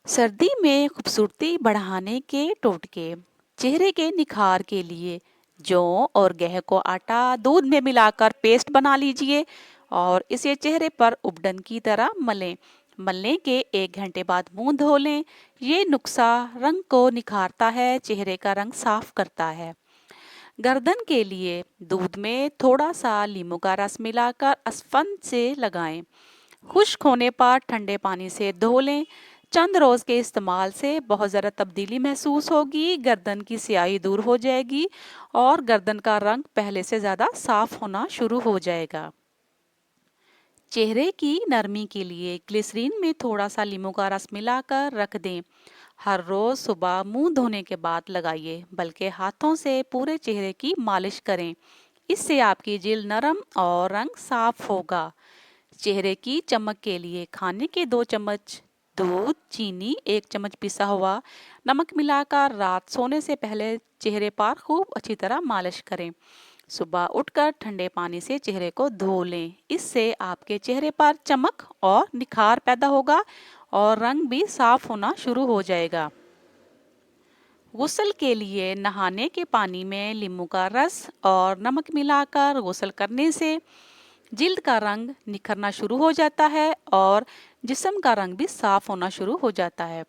सर्दी में खूबसूरती बढ़ाने के टोटके। चेहरे के निखार के लिए जौ और गेहूं को आटा दूध में मिलाकर पेस्ट बना लीजिए और इसे चेहरे पर उबटन की तरह मलें। मलने के 1 घंटे बाद मुंह धो लें। ये नुस्खा रंग को निखारता है, चेहरे का रंग साफ करता है। गर्दन के लिए दूध में थोड़ा सा नींबू का रस मिलाकर स्पंज से लगाएं। खुश्क होने पर ठंडे पानी से धो लें। चंद रोज के इस्तेमाल से बहुत ज़्यादा तब्दीली महसूस होगी, गर्दन की स्याही दूर हो जाएगी और गर्दन का रंग पहले से ज़्यादा साफ होना शुरू हो जाएगा। चेहरे की नरमी के लिए ग्लिसरीन में थोड़ा सा नींबू का रस मिलाकर रख दें। हर रोज सुबह मुंह धोने के बाद लगाइए, बल्कि हाथों से पूरे चेहरे की मालिश करें। इससे आपकी जिल्द नरम और रंग साफ होगा। चेहरे की चमक के लिए खाने के 2 चम्मच दूध, चीनी, 1 चम्मच पिसा हुआ नमक मिलाकर रात सोने से पहले चेहरे पर खूब अच्छी तरह मालिश करें। सुबह उठकर ठंडे पानी से चेहरे को धो लें। इससे आपके चेहरे पर चमक और निखार पैदा होगा और रंग भी साफ होना शुरू हो जाएगा। गुस्ल के लिए नहाने के पानी में नींबू का रस और नमक मिलाकर गुस्ल करने से जिल्द का रंग निखरना शुरू हो जाता है और जिस्म का रंग भी साफ होना शुरू हो जाता है।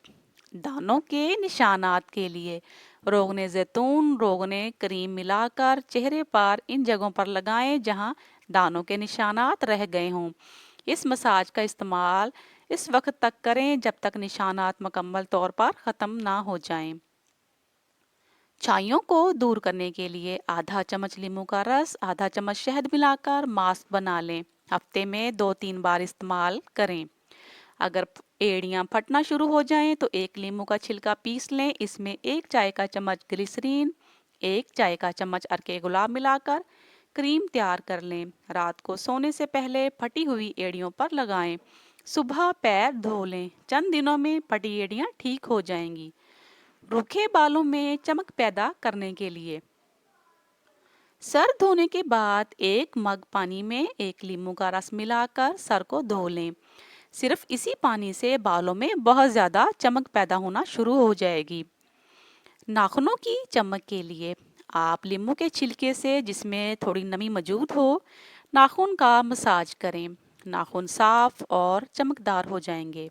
दानों के निशानात के लिए रोगने जैतून रोगने क्रीम मिलाकर चेहरे पर इन जगहों पर लगाएं जहां दानों के निशानात रह गए हों। इस मसाज का इस्तेमाल इस वक्त तक करें जब तक निशानात मुकम्मल तौर पर ख़त्म ना हो जाएं। छाइयों को दूर करने के लिए आधा चम्मच नींबू का रस, आधा चम्मच शहद मिलाकर मास्क बना लें। हफ्ते में 2-3 बार इस्तेमाल करें। अगर एड़ियां फटना शुरू हो जाएं तो 1 नींबू का छिलका पीस लें। इसमें 1 चाय का चम्मच ग्लिसरीन, 1 चाय का चम्मच अर्के गुलाब मिलाकर क्रीम तैयार कर लें। रात को सोने से पहले फटी हुई एड़ियों पर लगाएं। सुबह पैर धो लें। चंद दिनों में फटी एड़ियां ठीक हो जाएंगी। रूखे बालों में चमक पैदा करने के लिए सर धोने के बाद 1 मग पानी में 1 नींबू का रस मिलाकर सर को धो लें। सिर्फ इसी पानी से बालों में बहुत ज़्यादा चमक पैदा होना शुरू हो जाएगी। नाखूनों की चमक के लिए आप नींबू के छिलके से, जिसमें थोड़ी नमी मौजूद हो, नाखून का मसाज करें। नाखून साफ और चमकदार हो जाएंगे।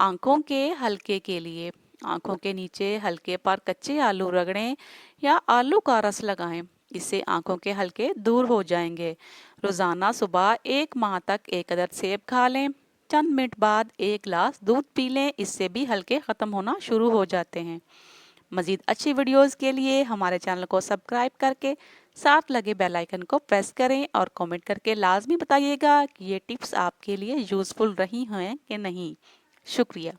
आंखों के हल्के के लिए आंखों के नीचे हल्के पर कच्चे आलू रगड़ें या आलू का रस लगाएं। इससे आंखों के हल्के दूर हो जाएंगे। रोजाना सुबह 1 माह तक 1 अदद सेब खा लें। चंद मिनट बाद 1 गिलास दूध पी लें। इससे भी हल्के ख़त्म होना शुरू हो जाते हैं। मज़ीद अच्छी वीडियोस के लिए हमारे चैनल को सब्सक्राइब करके साथ लगे बेल आइकन को प्रेस करें और कमेंट करके लाजमी बताइएगा कि ये टिप्स आपके लिए यूज़फुल रही हैं कि नहीं। शुक्रिया।